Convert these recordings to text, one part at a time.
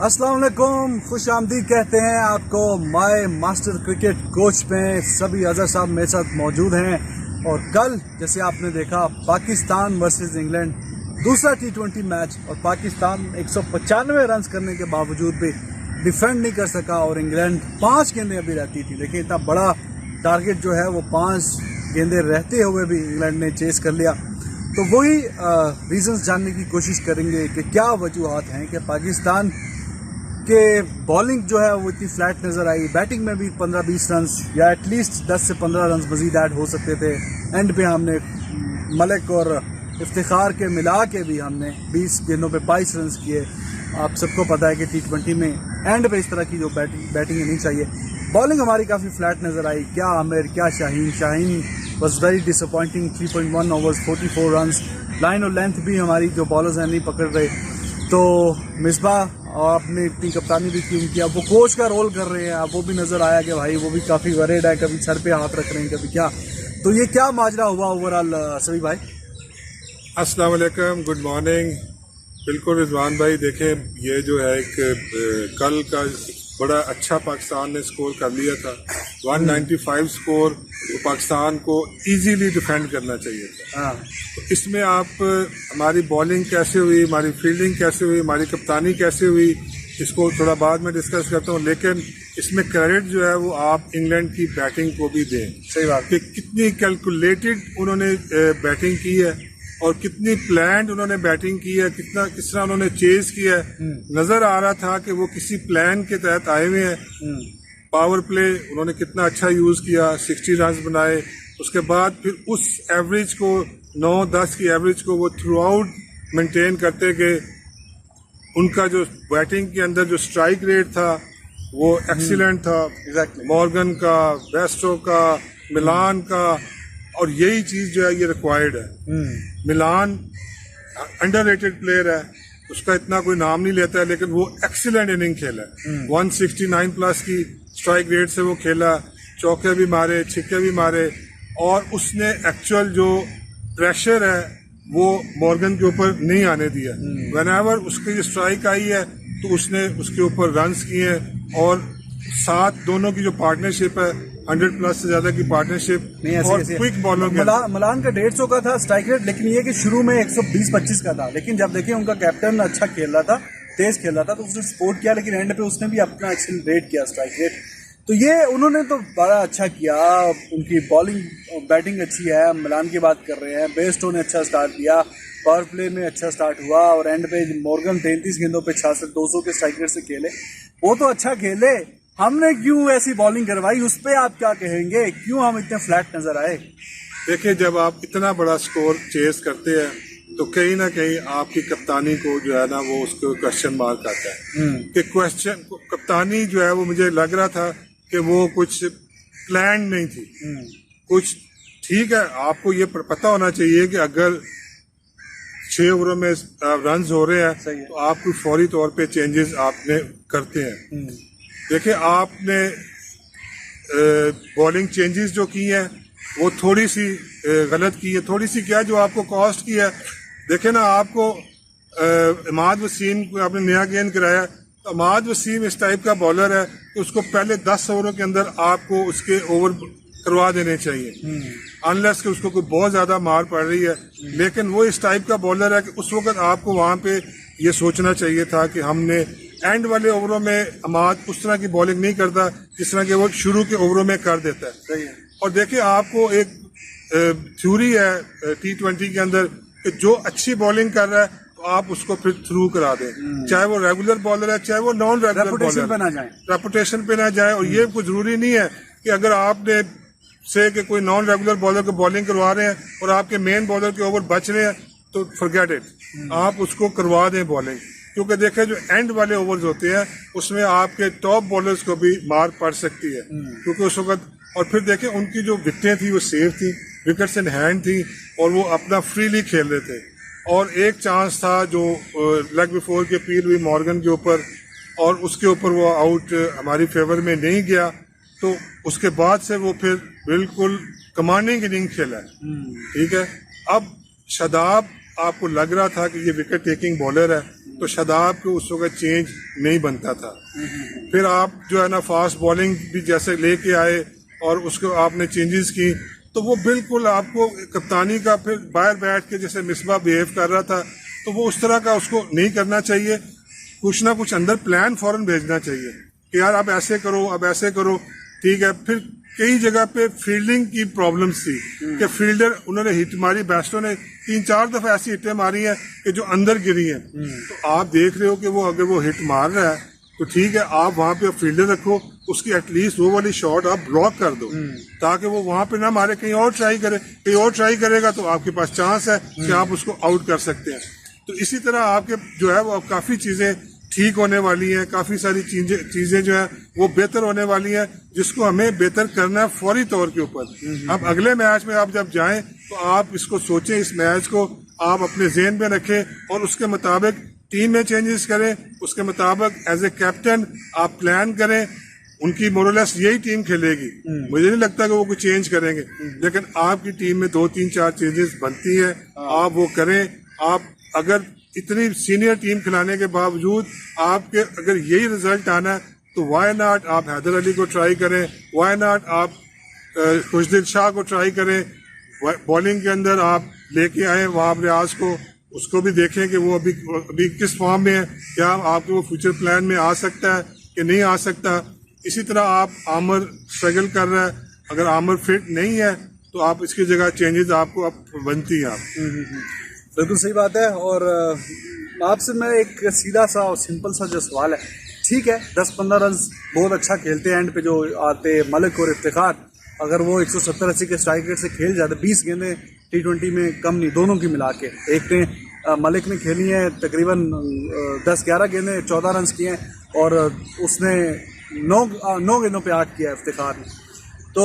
अस्सलाम वालेकुम, खुश आमदीद कहते हैं आपको माय मास्टर क्रिकेट कोच में। सभी अजहर साहब मेरे साथ मौजूद हैं और कल जैसे आपने देखा पाकिस्तान वर्सेस इंग्लैंड दूसरा T20 मैच और पाकिस्तान 195 रन करने के बावजूद भी डिफेंड नहीं कर सका और इंग्लैंड 5 गेंदें अभी रहती थी। देखिए इतना बड़ा टारगेट जो है वो 5 गेंदें रहते हुए भी इंग्लैंड ने चेस कर लिया। तो वही रीजंस जानने की कोशिश करेंगे कि क्या वजूहात हैं कि पाकिस्तान के बॉलिंग जो है वो इतनी फ्लैट नज़र आई। बैटिंग में भी 15-20 रन या एटलीस्ट 10 से 15 रन मजीद ऐड हो सकते थे। एंड पे हमने मलिक और इफ्तिखार के मिला के भी हमने 20 गेंदों पे 22 रन किए। आप सबको पता है कि T20 में एंड पे इस तरह की जो बैटिंग नहीं चाहिए। बॉलिंग हमारी काफ़ी फ्लैट नज़र आई। क्या आमिर, क्या Shaheen was very disappointing. 3.1 overs 44 run. Line और लेंथ भी हमारी जो बॉलर्स हैं नहीं पकड़ रहे। तो मिसबाह आपने इतनी कप्तानी भी की उनकी, अब वो कोच का रोल कर रहे हैं। अब वो भी नज़र आया कि भाई वो भी काफ़ी वरीड है, कभी सर पे हाथ रख रहे हैं कभी क्या। तो ये क्या माजरा हुआ ओवरऑल सभी भाई? अस्सलाम वालेकुम, गुड मॉर्निंग। बिल्कुल रिजवान भाई, देखें ये जो है एक कल का बड़ा अच्छा पाकिस्तान ने स्कोर कर लिया था। 195 स्कोर, तो पाकिस्तान को इजीली डिफेंड करना चाहिए था। तो इसमें आप हमारी बॉलिंग कैसे हुई, हमारी फील्डिंग कैसे हुई, हमारी कप्तानी कैसे हुई, इसको थोड़ा बाद में डिस्कस करता हूँ। लेकिन इसमें क्रेडिट जो है वो आप इंग्लैंड की बैटिंग को भी दें। सही बात कि कितनी कैलकुलेटेड उन्होंने बैटिंग की है और कितनी प्लान्ड उन्होंने बैटिंग की है, किस तरह उन्होंने चेज किया है। नजर आ रहा था कि वो किसी प्लान के तहत आए हुए हैं। पावर प्ले उन्होंने कितना अच्छा यूज किया, 60 रन बनाए। उसके बाद फिर उस एवरेज को 9-10 की एवरेज को वो थ्रू आउट मेंटेन करते गए। उनका जो बैटिंग के अंदर जो स्ट्राइक रेट था वो एक्सीलेंट था। मॉर्गन का, बेस्टो का, मिलान का, और यही चीज जो है ये रिक्वायर्ड है। मिलान अंडररेटेड प्लेयर है, उसका इतना कोई नाम नहीं लेता है, लेकिन वो एक्सीलेंट इनिंग खेला है। 169 प्लस की स्ट्राइक रेट से वो खेला, चौके भी मारे, छिक्के भी मारे, और उसने एक्चुअल जो प्रेशर है वो मॉर्गन के ऊपर नहीं आने दिया। व्हेनेवर उसकी जो स्ट्राइक आई है तो उसने उसके ऊपर रन्स किए, और साथ दोनों की जो पार्टनरशिप है 100 प्लस से ज्यादा की पार्टनरशिप और क्विक बॉलर मलान का 150 का था स्ट्राइक रेट, लेकिन ये कि शुरू में 120-25 का था। लेकिन जब देखिए उनका कैप्टन अच्छा खेल रहा था, तेज खेल रहा था, तो उसने सपोर्ट किया, लेकिन एंड पे उसने भी अपना एक्सीलरेट किया स्ट्राइक रेट। तो ये उन्होंने तो बड़ा अच्छा किया। उनकी बॉलिंग बैटिंग अच्छी है। मिलान की बात कर रहे हैं, बेस्टो ने अच्छा स्टार्ट दिया, पावर प्ले में अच्छा स्टार्ट हुआ, और एंड पे मॉर्गन 33 गेंदों पे 66 200 के स्ट्राइक रेट से खेले। वो तो अच्छा खेले, हमने क्यों ऐसी बॉलिंग करवाई, उस पर आप क्या कहेंगे? क्यों हम इतने फ्लैट नजर आए? देखिए, जब आप इतना बड़ा स्कोर चेस करते हैं तो कहीं ना कहीं आपकी कप्तानी को जो है ना वो उसको क्वेश्चन मार्क आता है। कि क्वेश्चन कप्तानी जो है वो मुझे लग रहा था कि वो कुछ प्लान नहीं थी। कुछ ठीक है, आपको ये पता होना चाहिए कि अगर 6 ओवरों में रन हो रहे हैं तो आप कोई फौरी तौर पे चेंजेस आपने करते हैं। देखिए, आपने बॉलिंग चेंजेस जो की है वो थोड़ी सी गलत की है। थोड़ी सी क्या, जो आपको कॉस्ट की है। देखे ना, आपको इमाद वसीम को आपने नया गेंद कराया, तो इमाद वसीम इस टाइप का बॉलर है कि उसको पहले 10 ओवरों के अंदर आपको उसके ओवर करवा देने चाहिए, अनलेस कि उसको कोई बहुत ज्यादा मार पड़ रही है। लेकिन वो इस टाइप का बॉलर है कि उस वक्त आपको वहां पे ये सोचना चाहिए था कि हमने एंड वाले ओवरों में अमाद उस तरह की बॉलिंग नहीं करता जिस तरह के वो शुरू के ओवरों में कर देता है। और देखिए, आपको एक थ्योरी है T20 के अंदर कि जो अच्छी बॉलिंग कर रहा है तो आप उसको फिर थ्रू करा दें, चाहे वो रेगुलर बॉलर है चाहे वो नॉन रेगुलर बॉलर, रेपुटेशन पे ना जाए। और ये कोई जरूरी नहीं है कि अगर आपने से कि कोई नॉन रेगुलर बॉलर को बॉलिंग करवा रहे हैं और आपके मेन बॉलर के ओवर बच रहे हैं तो फॉरगेट इट, आप उसको करवा दें बॉलिंग। क्योंकि देखें, जो एंड वाले ओवर्स होते हैं उसमें आपके टॉप बॉलर्स को भी मार पड़ सकती है, क्योंकि उस वक्त। और फिर देखें, उनकी जो विकेटें थी वो सेफ थी, विकेट्स इन हैंड थी, और वो अपना फ्रीली खेल रहे थे। और एक चांस था जो लेग बिफोर की अपील हुई मॉर्गन के ऊपर, और उसके ऊपर वो आउट हमारी फेवर में नहीं गया। तो उसके बाद से वो फिर बिल्कुल कमांडिंग इनिंग खेला है। ठीक है, अब शादाब आपको लग रहा था कि ये विकेट टेकिंग बॉलर है, तो शादाब को उस वक्त चेंज नहीं बनता था। फिर आप जो है ना फास्ट बॉलिंग भी जैसे लेके आए और उसको आपने चेंजेस की, तो वो बिल्कुल आपको कप्तानी का फिर बाहर बैठ के जैसे मिसबा बिहेव कर रहा था, तो वो उस तरह का उसको नहीं करना चाहिए। कुछ ना कुछ अंदर प्लान फौरन भेजना चाहिए कि यार अब ऐसे करो, अब ऐसे करो, ठीक है। फिर कई जगह पे फील्डिंग की प्रॉब्लम्स थी कि फील्डर उन्होंने हिट मारी, बैट्समैन ने 3-4 दफा ऐसी हिटें मारी हैं कि जो अंदर गिरी हैं। तो आप देख रहे हो कि वो अगर वो हिट मार रहा है तो ठीक है, आप वहां पे फील्डर रखो, उसकी एटलीस्ट वो वाली शॉट आप ब्लॉक कर दो ताकि वो वहां पे ना मारे, कहीं और ट्राई करे। कहीं और ट्राई करेगा तो आपके पास चांस है कि आप उसको आउट कर सकते हैं। तो इसी तरह आपके जो है वो अब काफी चीजें ठीक होने वाली हैं, काफी सारी चीजें जो है वो बेहतर होने वाली हैं, जिसको हमें बेहतर करना है फौरी तौर के ऊपर। अब अगले मैच में आप जब जाएं तो आप इसको सोचें, इस मैच को आप अपने जेहन में रखें और उसके मुताबिक टीम में चेंजेस करें, उसके मुताबिक एज ए कैप्टन आप प्लान करें। उनकी मोरलेस यही टीम खेलेगी, मुझे नहीं लगता कि वो कुछ चेंज करेंगे, लेकिन आपकी टीम में 2-3-4 चेंजेस बनती है, आप वो करें। आप अगर इतनी सीनियर टीम खिलाने के बावजूद आपके अगर यही रिजल्ट आना है तो वाई नॉट आप हैदर अली को ट्राई करें, वाई नॉट आप खुशदिल शाह को ट्राई करें। बॉलिंग के अंदर आप लेके आए वहाब रियाज को, उसको भी देखें कि वो अभी किस फॉर्म में है, क्या आपके वो फ्यूचर प्लान में आ सकता है कि नहीं आ सकता। इसी तरह आप आमिर स्ट्रगल कर रहा है, अगर आमिर फिट नहीं है तो आप इसकी जगह चेंजेस आपको अब बनती है। बिल्कुल सही बात है। और आपसे मैं एक सीधा सा और सिंपल सा जो सवाल है, ठीक है 10-15 रन बहुत अच्छा खेलते हैं, एंड पे जो आते मलिक और इफ्तिखार, अगर वो 170-80 के स्ट्राइक रेट से खेल जाते, 20 गेंदें T20 में कम नहीं, दोनों की मिला के, एक ने मलिक ने खेली है तकरीबन 10-11 गेंदें 14 रन किए हैं, और उसने 9 गेंदों पे 8 किया इफ्तिखार ने। तो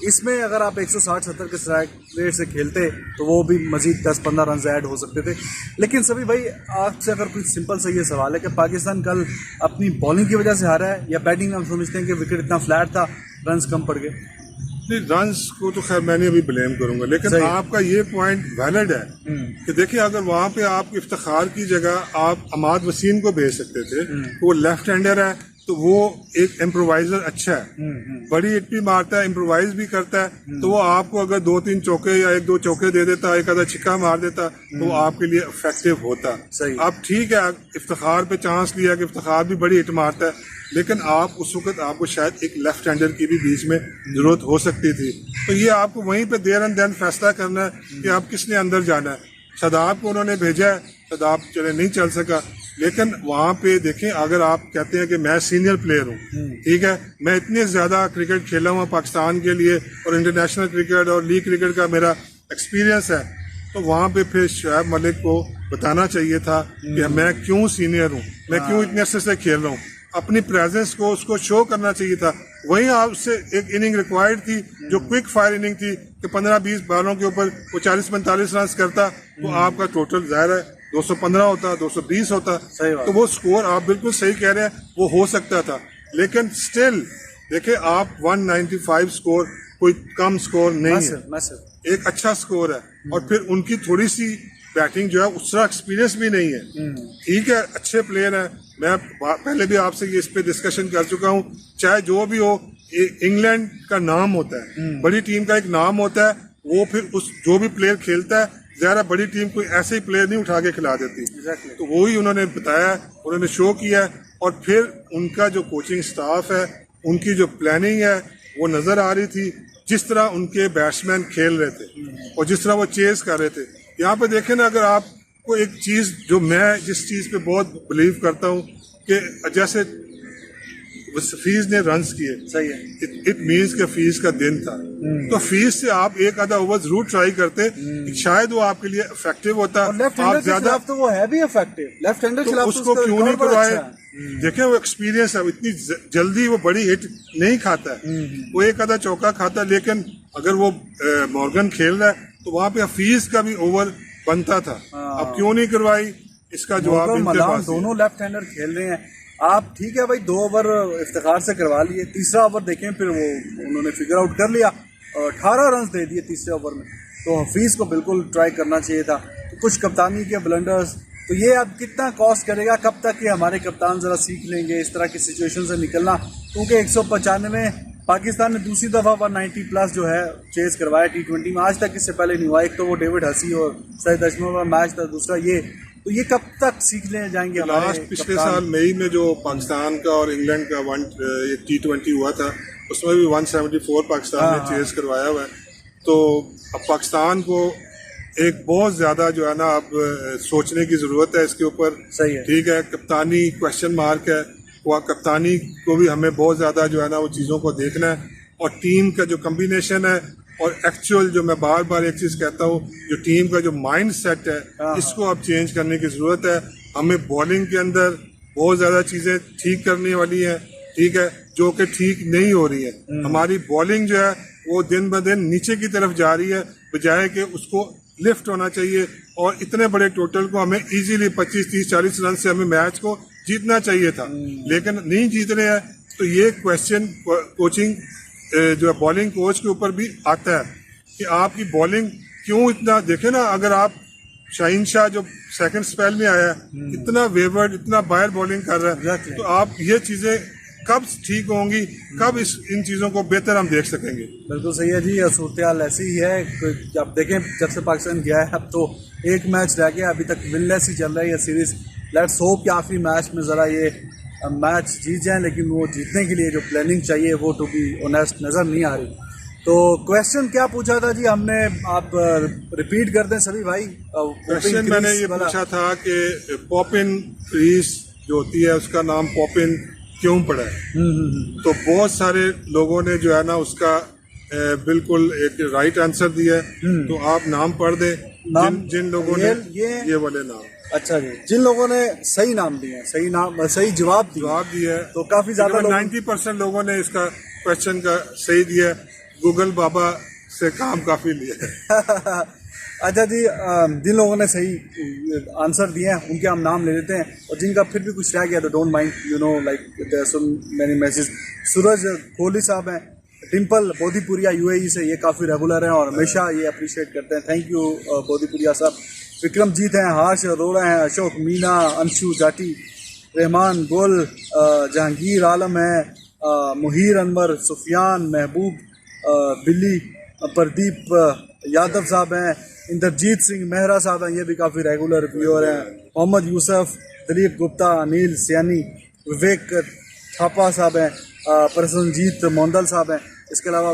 इसमें अगर आप 160-70 के स्ट्राइक रेट से खेलते तो वो भी मजीद 10-15 रन ऐड हो सकते थे। लेकिन सभी भाई, आपसे अगर कुछ सिंपल सा ये सवाल है कि पाकिस्तान कल अपनी बॉलिंग की वजह से हारा है या बैटिंग हम समझते हैं कि विकेट इतना फ्लैट था, रन्स कम पड़ गए? नहीं, रन्स को तो खैर मैं नहीं अभी ब्लेम करूंगा, लेकिन आपका ये पॉइंट वैलिड है कि देखिए अगर वहां पे आप इफ्तिखार की जगह आप अमाद वसीम को भेज सकते थे, वो लेफ्ट हैंडर है, तो वो एक इम्प्रोवाइजर अच्छा है, बड़ी हिट भी मारता है, इम्प्रोवाइज भी करता है, तो वो आपको अगर 2-3 चौके या 1-2 चौके दे देता, एक आधा छिक्का मार देता, तो वो आपके लिए इफेक्टिव होता। अब ठीक है, इफ्तिखार पे चांस लिया कि इफ्तिखार भी बड़ी हिट मारता है, लेकिन आप उस वक्त आपको शायद एक लेफ्ट हैंडर की भी बीच में जरूरत हो सकती थी। तो ये आपको वहीं पे देर एंड देन फैसला करना है कि आप किसने अंदर जाना है। शादाब को उन्होंने भेजा है, शादाब चले नहीं चल सका, लेकिन वहां पे देखें, अगर आप कहते हैं कि मैं सीनियर प्लेयर हूँ, ठीक है, मैं इतने ज्यादा क्रिकेट खेला हुआ पाकिस्तान के लिए और इंटरनेशनल क्रिकेट और लीग क्रिकेट का मेरा एक्सपीरियंस है, तो वहां पे फिर शोएब मलिक को बताना चाहिए था कि मैं क्यों सीनियर हूँ, मैं क्यों इतने अच्छे से खेल रहा हूँ, अपनी प्रेजेंस को उसको शो करना चाहिए था। वहीं आपसे एक इनिंग रिक्वायर्ड थी जो क्विक फायर इनिंग थी कि 15-20 बालों के ऊपर वो 40-45 रन करता, तो आपका टोटल जाहिर है 215 होता, 220 होता, तो वो स्कोर आप बिल्कुल सही कह रहे हैं, वो हो सकता था। लेकिन स्टिल देखिए, आप 195 स्कोर कोई कम स्कोर नहीं है, एक अच्छा स्कोर है। और फिर उनकी थोड़ी सी बैटिंग जो है उसका एक्सपीरियंस भी नहीं है, ठीक है, अच्छे प्लेयर है, मैं पहले भी आपसे इस पे डिस्कशन कर चुका हूँ। चाहे जो भी हो, इंग्लैंड का नाम होता है, बड़ी टीम का एक नाम होता है, वो फिर उस जो भी प्लेयर खेलता है, ज़्यादा बड़ी टीम कोई ऐसे ही प्लेयर नहीं उठा के खिला देती। तो वही उन्होंने बताया, उन्होंने शो किया, और फिर उनका जो कोचिंग स्टाफ है, उनकी जो प्लानिंग है, वो नजर आ रही थी, जिस तरह उनके बैट्समैन खेल रहे थे और जिस तरह वो चेज कर रहे थे। यहाँ पे देखें ना, अगर आपको एक चीज जो मैं जिस चीज पे बहुत बिलीव करता हूँ कि जैसे फीस ने रन्स किए, सही है, इट मीन्स के फीस का दिन था, तो फीस से आप एक आधा ओवर जरूर ट्राई करते, शायद वो आपके लिए इफेक्टिव होता। आप ज्यादा तो वो है भी इफेक्टिव, लेफ्ट हैंडर तो उसको क्यों नहीं करवाए? देखें, वो एक्सपीरियंस है, इतनी जल्दी वो बड़ी हिट नहीं खाता है, वो एक आधा चौका खाता है, लेकिन अगर वो मॉर्गन खेल रहा है तो वहां पे हफीज का भी ओवर बनता था। अब क्यों नहीं करवाई, इसका जवाब इनके पास। दोनों लेफ्ट हैंडर खेल रहे हैं, आप ठीक है भाई 2 ओवर इफ्तिखार से करवा लिए, तीसरा ओवर देखें, फिर वो उन्होंने फिगर आउट कर लिया, 18 रन दे दिए तीसरे ओवर में, तो हफीज को बिल्कुल ट्राई करना चाहिए था। तो कुछ कप्तानी के ब्लंडर्स तो ये अब कितना कॉस्ट करेगा, कब तक ये हमारे कप्तान ज़रा सीख लेंगे इस तरह की सिचुएशन से निकलना, क्योंकि 195 पाकिस्तान ने दूसरी दफ़ा 190 प्लस जो है चेज करवाया T20 में, आज तक इससे पहले नहीं हुआ। एक तो वो डेविड हसी और सईद अजमल का मैच था, दूसरा ये, तो ये कब तक सीख ले जाएंगे हमारे लास्ट पिछले साल मई में जो पाकिस्तान का और इंग्लैंड का T20 हुआ था, उसमें भी 174 पाकिस्तान ने चेज करवाया हुआ है। तो अब पाकिस्तान को एक बहुत ज्यादा जो है ना अब सोचने की जरूरत है इसके ऊपर। सही है, ठीक है, कप्तानी क्वेश्चन मार्क है, वह कप्तानी को भी हमें बहुत ज्यादा जो है ना वो चीजों को देखना है, और टीम का जो कम्बिनेशन है और एक्चुअल जो मैं बार बार एक चीज कहता हूँ, जो टीम का जो माइंड सेट है इसको अब चेंज करने की जरूरत है। हमें बॉलिंग के अंदर बहुत ज्यादा चीजें ठीक करने वाली है, ठीक है, जो कि ठीक नहीं हो रही है। हमारी बॉलिंग जो है वो दिन ब दिन नीचे की तरफ जा रही है, बजाय कि उसको लिफ्ट होना चाहिए। और इतने बड़े टोटल को हमें इजीली 25, 30, 40 रन से हमें मैच को जीतना चाहिए था, लेकिन नहीं जीत रहे हैं। तो ये क्वेश्चन कोचिंग जो है बॉलिंग कोच के ऊपर भी आता है कि आपकी बॉलिंग क्यों इतना, देखे ना, अगर आप शाहीन शाह जो सेकंड स्पेल में आया इतना वेवर्ड, इतना बाहर बॉलिंग कर रहा है, तो आप ये चीजें कब ठीक होंगी, कब इन चीजों को बेहतर हम देख सकेंगे। बिल्कुल सही है जी, सूरत हाल ऐसी ही है। अब देखें जब से पाकिस्तान गया है, अब तो एक मैच रह गया, अभी तक विनलेस ही चल रहा है ये सीरीज। लेट्स होप कि आखिरी मैच में ज़रा ये मैच जीत जाएं, लेकिन वो जीतने के लिए जो प्लानिंग चाहिए वो टू बी ऑनेस्ट नज़र नहीं आ रही। तो क्वेश्चन क्या पूछा था जी हमने, आप रिपीट कर दें सभी भाई। क्वेश्चन मैंने ये पूछा था कि पॉपिन क्रीज जो होती है उसका नाम पॉपिन क्यों पड़ा है। तो बहुत सारे लोगों ने जो है ना उसका बिल्कुल एक राइट आंसर दिया है। तो आप नाम पढ़ दें जिन लोगों ने ये वाले नाम। अच्छा जी, जिन लोगों ने सही नाम दिए हैं, सही नाम, सही जवाब दिया है, तो काफी ज्यादा 90% लोगों ने इसका क्वेश्चन का सही दिया है। गूगल बाबा से काम काफी लिया है। अच्छा जी, जिन लोगों ने सही आंसर दिए हैं उनके हम नाम ले लेते हैं, और जिनका फिर भी कुछ रह गया तो don't mind, you know, like there are so many message. Suraj Kohli साहब हैं, डिम्पल बोधीपुरिया यूएई से, ये काफ़ी रेगुलर हैं और हमेशा ये अप्रिशिएट करते हैं, थैंक यू बोधीपुरिया साहब। विक्रमजीत हैं, हाश अरोड़ा हैं, अशोक मीना, अंशु जाटी, रहमान गुल, जहांगीर आलम है, मुहीर अनवर, सुफियान, महबूब, बिल्ली, प्रदीप यादव साहब हैं, इंद्रजीत सिंह मेहरा साहब हैं, ये भी काफ़ी रेगुलर व्यूअर हैं, मोहम्मद यूसुफ, दिलीप गुप्ता, अनिल सियानी, विवेक थापा साहब हैं, प्रसन्नजीत मोंदल साहब हैं, इसके अलावा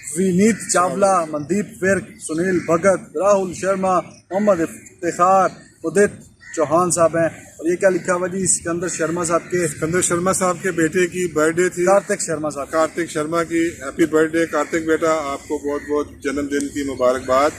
विनीत चावला, मनदीप विर्क, सुनील भगत, राहुल शर्मा, मोहम्मद इफ्तिखार, उदित चौहान साहब हैं। और ये क्या लिखा हुआ जी, सिकंदर शर्मा साहब के बेटे की बर्थडे थी, कार्तिक शर्मा की हैप्पी बर्थडे कार्तिक बेटा, आपको बहुत बहुत जन्मदिन की मुबारकबाद।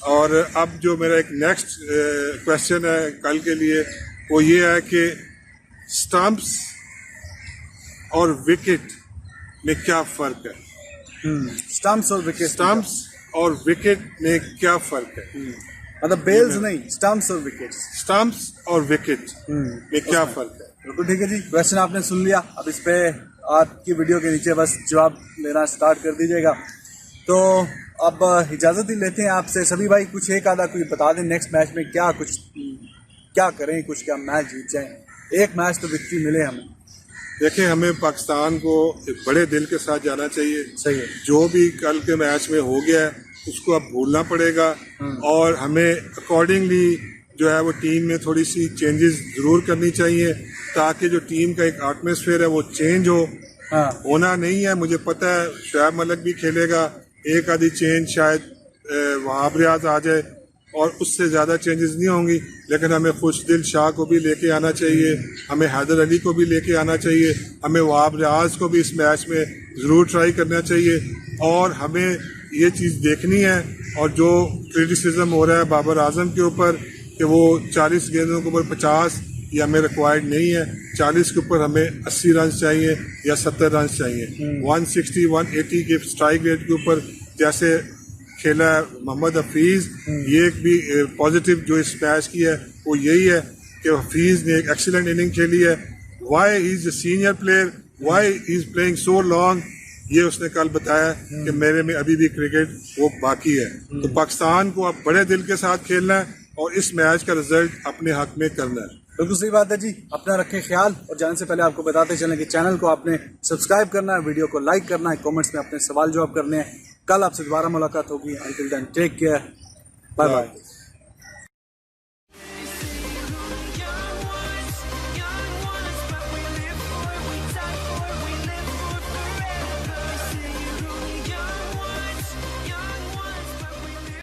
और अब जो मेरा एक नेक्स्ट क्वेश्चन है कल के लिए, वो ये है कि स्टंप्स और विकेट में क्या फ़र्क है। स्टंप्स और विकेट में क्या फ़र्क है, मतलब बेल्स नहीं, स्टंप्स और विकेट में क्या फ़र्क है। बिल्कुल ठीक है जी, क्वेश्चन आपने सुन लिया। अब इस पे आपकी वीडियो के नीचे बस जवाब लेना स्टार्ट कर दीजिएगा। तो अब इजाज़त ही लेते हैं आपसे सभी भाई, कुछ एक आधा कुछ बता दें नेक्स्ट मैच में क्या करें, कुछ क्या मैच जीत जाएं, एक मैच तो विक्ट्री मिले हमें। देखिए, हमें पाकिस्तान को एक बड़े दिल के साथ जाना चाहिए। सही है, जो भी कल के मैच में हो गया है उसको अब भूलना पड़ेगा, और हमें अकॉर्डिंगली जो है वो टीम में थोड़ी सी चेंजेस ज़रूर करनी चाहिए, ताकि जो टीम का एक एटमॉस्फेयर है वो चेंज हो। होना नहीं है, मुझे पता है शुएब मलिक भी खेलेगा, एक आधी चेंज शायद वहाब रियाज आ जाए और उससे ज़्यादा चेंजेस नहीं होंगी, लेकिन हमें खुशदिल शाह को भी लेके आना चाहिए, हमें हैदर अली को भी लेके आना चाहिए, हमें वहाब रियाज को भी इस मैच में ज़रूर ट्राई करना चाहिए। और हमें ये चीज़ देखनी है, और जो क्रिटिसिज्म हो रहा है बाबर आजम के ऊपर कि वो 40 गेंदों के ऊपर 50, ये हमें रिक्वायर्ड नहीं है। 40 के ऊपर हमें 80 रन चाहिए या 70 रन चाहिए। 160, 180 के स्ट्राइक रेट के ऊपर जैसे खेला है मोहम्मद हफीज़, ये एक भी पॉजिटिव जो इस मैच की है वो यही है कि हफीज़ ने एक एक्सीलेंट इनिंग खेली है। Why he is a senior player, why he is playing so long, ये उसने कल बताया कि मेरे में अभी भी क्रिकेट वो बाकी है। तो पाकिस्तान को अब बड़े दिल के साथ खेलना है, और इस मैच का रिजल्ट अपने हक में करना है। बिल्कुल सही बात है जी। अपना रखें ख्याल, और जाने से पहले आपको बताते चलें कि चैनल को आपने सब्सक्राइब करना है, वीडियो को लाइक करना है, कमेंट्स में अपने सवाल जवाब करने हैं। कल आपसे दोबारा मुलाकात होगी। Until then take care, bye bye.